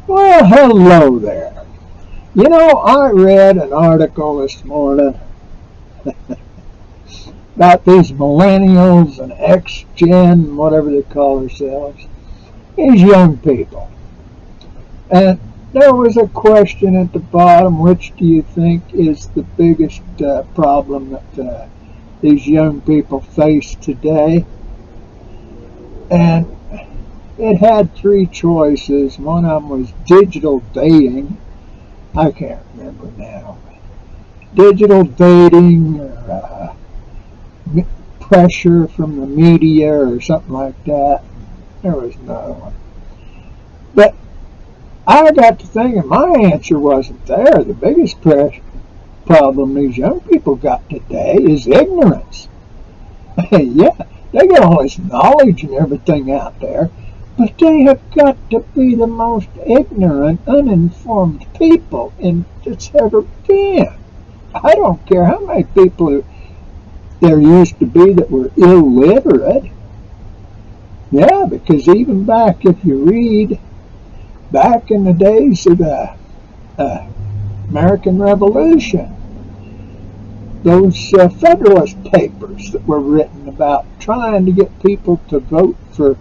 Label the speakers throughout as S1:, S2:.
S1: Well, hello there. You know, I read an article this morning about these millennials and X-Gen, whatever they call themselves, these young people. And there was a question at the bottom, which do you think is the biggest problem that these young people face today? And it had three choices. One of them was digital dating. I can't remember now. Digital dating or pressure from the media or something like that. There was another one. But I got to thinking my answer wasn't there. The biggest problem these young people got today is ignorance. Yeah, they got all this knowledge and everything out there, but they have got to be the most ignorant, uninformed people that's ever been. I don't care how many people there used to be that were illiterate. Yeah, because even back, if you read back in the days of the American Revolution, those Federalist papers that were written about trying to get people to vote for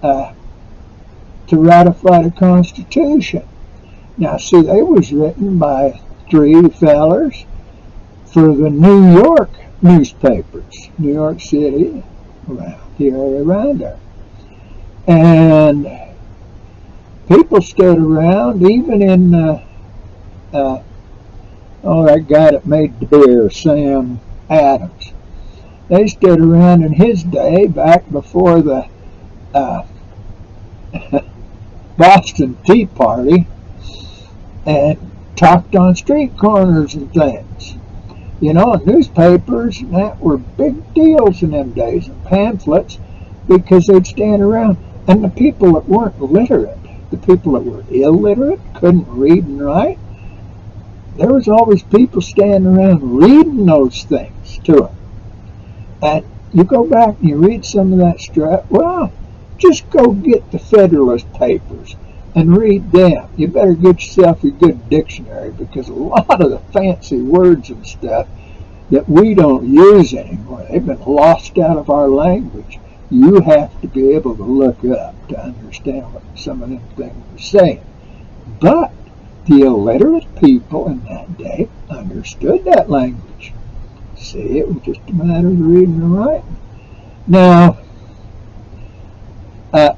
S1: to ratify the Constitution. Now, see, they was written by three fellers for the New York newspapers, New York City, around the area around there. And people stood around, even in, that guy that made the beer, Sam Adams. They stood around in his day, back before the Boston Tea Party, and talked on street corners and things. You know, newspapers and that were big deals in them days, and pamphlets, because they'd stand around. And the people that weren't literate, the people that were illiterate, couldn't read and write, there was always people standing around reading those things to them. And you go back and you read some of that stuff, well, just go get the Federalist papers and read them. You better get yourself a good dictionary, because a lot of the fancy words and stuff that we don't use anymore, they've been lost out of our language. You have to be able to look up to understand what some of them things are saying. But the illiterate people in that day understood that language. See, it was just a matter of reading and writing. Now,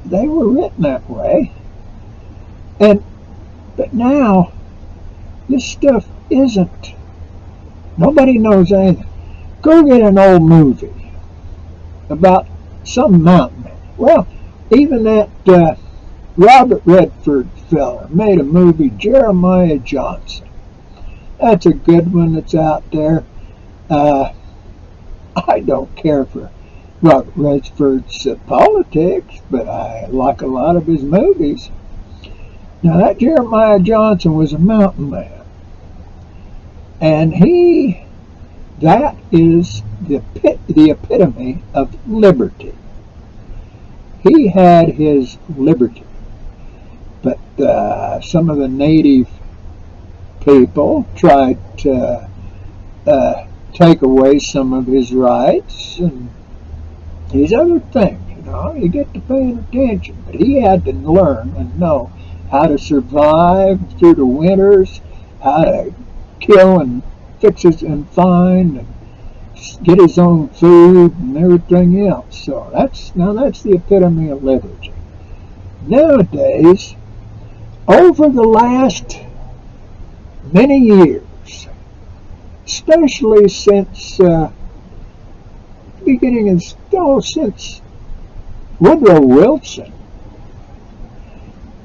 S1: they were written that way. But now, this stuff isn't. Nobody knows anything. Go get an old movie about some mountain man. Well, even that Robert Redford fella made a movie, Jeremiah Johnson. That's a good one that's out there. I don't care for Robert Redford's politics, but I like a lot of his movies. Now, that Jeremiah Johnson was a mountain man. And that is the epitome of liberty. He had his liberty. But some of the native people tried to take away some of his rights and these other things. You know, you get to paying attention. But he had to learn and know how to survive through the winters, how to kill and fix it and find and get his own food and everything else. So that's the epitome of liberty. Nowadays, over the last many years, especially since since Woodrow Wilson,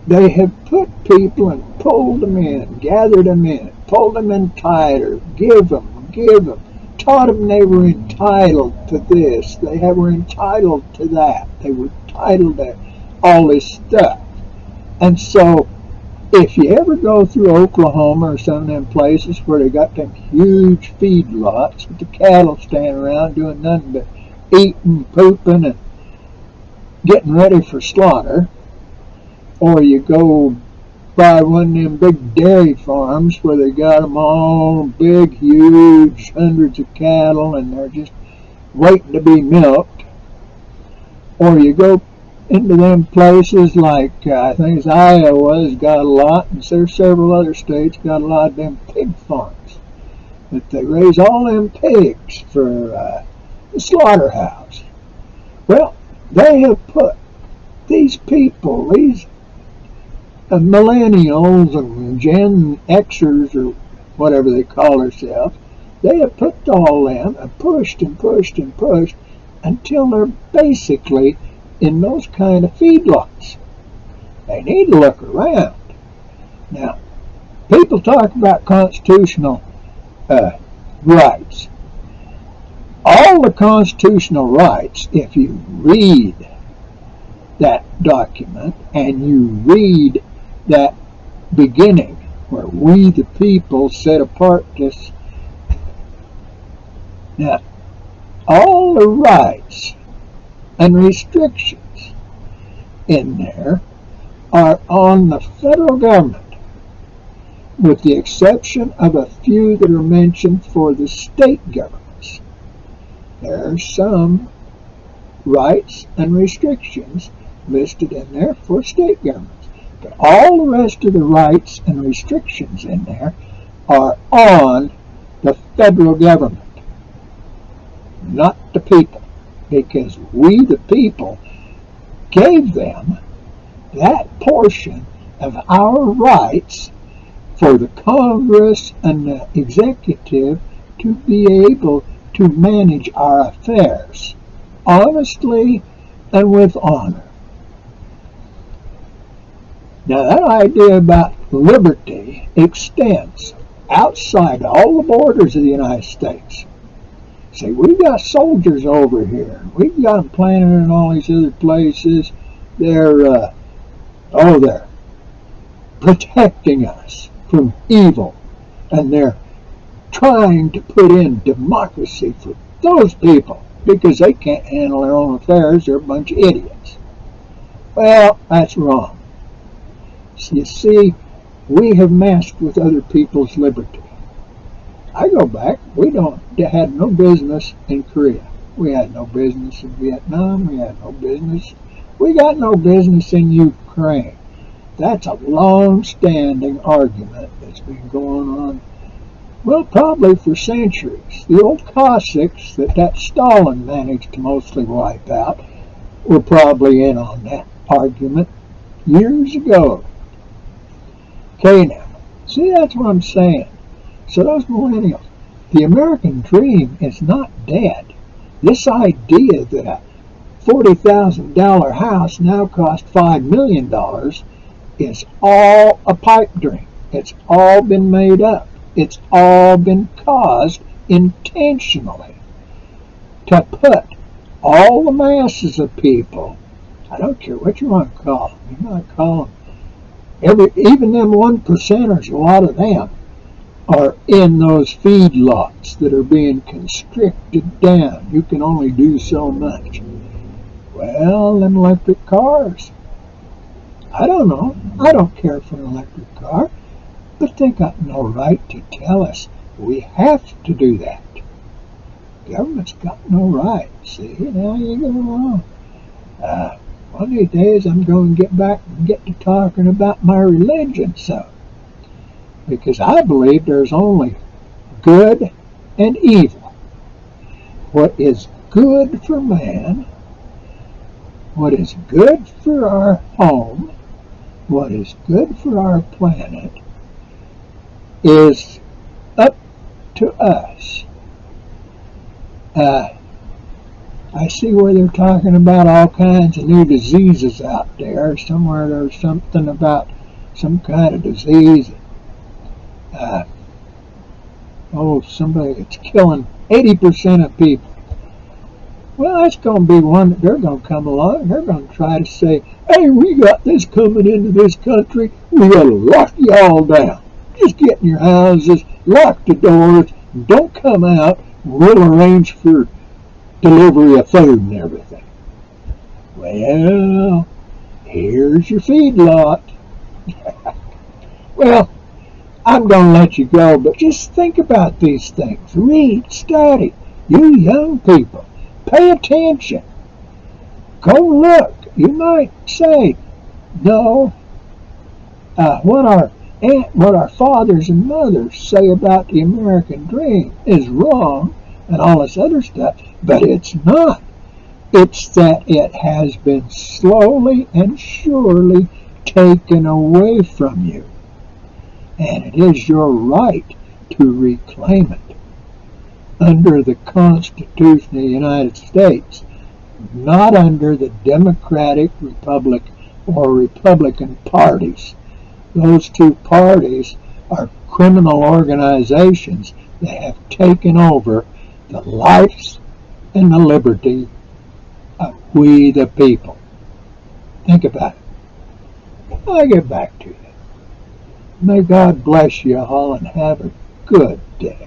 S1: they have put people and pulled them in, gathered them in, pulled them in tighter, give them, taught them they were entitled to this, they were entitled to that, they were entitled to all this stuff. And so, if you ever go through Oklahoma or some of them places where they got them huge feedlots with the cattle standing around doing nothing but eating, pooping, and getting ready for slaughter, or you go by one of them big dairy farms where they got them all big, huge, hundreds of cattle, and they're just waiting to be milked. Or you go into them places like, I think it's Iowa's got a lot, and there's several other states got a lot of them pig farms. But they raise all them pigs for the slaughterhouse. Well, they have put these people, these millennials and Gen Xers or whatever they call themselves, they have put all them and pushed and pushed and pushed until they're basically in those kind of feedlots. They need to look around. Now, people talk about constitutional rights. All the constitutional rights, if you read that document and you read that beginning where we the people set apart this, now all the rights and restrictions in there are on the federal government, with the exception of a few that are mentioned for the state governments. There are some rights and restrictions listed in there for state governments, but all the rest of the rights and restrictions in there are on the federal government, not the people, because we the people gave them that portion of our rights for the Congress and the executive to be able to manage our affairs honestly and with honor. Now, that idea about liberty extends outside all the borders of the United States. See, we've got soldiers over here. We've got them planted in all these other places. They're protecting us from evil, and they're trying to put in democracy for those people because they can't handle their own affairs. They're a bunch of idiots. Well, that's wrong. So you see, we have messed with other people's liberty. I go back, we had no business in Korea. We had no business in Vietnam. We got no business in Ukraine. That's a long-standing argument that's been going on, well, probably for centuries. The old Cossacks that Stalin managed to mostly wipe out were probably in on that argument years ago. Okay, now, see, that's what I'm saying. So those millennials, the American dream is not dead. This idea that a $40,000 house now costs $5 million is all a pipe dream. It's all been made up. It's all been caused intentionally to put all the masses of people, I don't care what you want to call them, you might call them, even them 1%ers, a lot of them are in those feedlots that are being constricted down. You can only do so much. Well, them electric cars, I don't know. I don't care for an electric car, but they got no right to tell us we have to do that. Government's got no right. See, now you go along. One of these days I'm going to get to talking about my religion some, because I believe there's only good and evil. What is good for man, what is good for our home, what is good for our planet is up to us. I see where they're talking about all kinds of new diseases out there. Somewhere there's something about some kind of disease. Somebody that's killing 80% of people. Well, that's going to be one that they're going to come along. They're going to try to say, hey, we got this coming into this country. We got to lock you all down. Just get in your houses, lock the doors, and don't come out. We'll arrange for delivery of food and everything. Well, here's your feedlot. Well, I'm going to let you go, but just think about these things. Read, study. You young people, pay attention. Go look. You might say, no, what our fathers and mothers say about the American dream is wrong and all this other stuff, but it's not. It's that it has been slowly and surely taken away from you. And it is your right to reclaim it under the Constitution of the United States, not under the Democratic Republic or Republican parties. Those two parties are criminal organizations that have taken over the lives and the liberty of we the people. Think about it. I'll get back to you. May God bless you all and have a good day.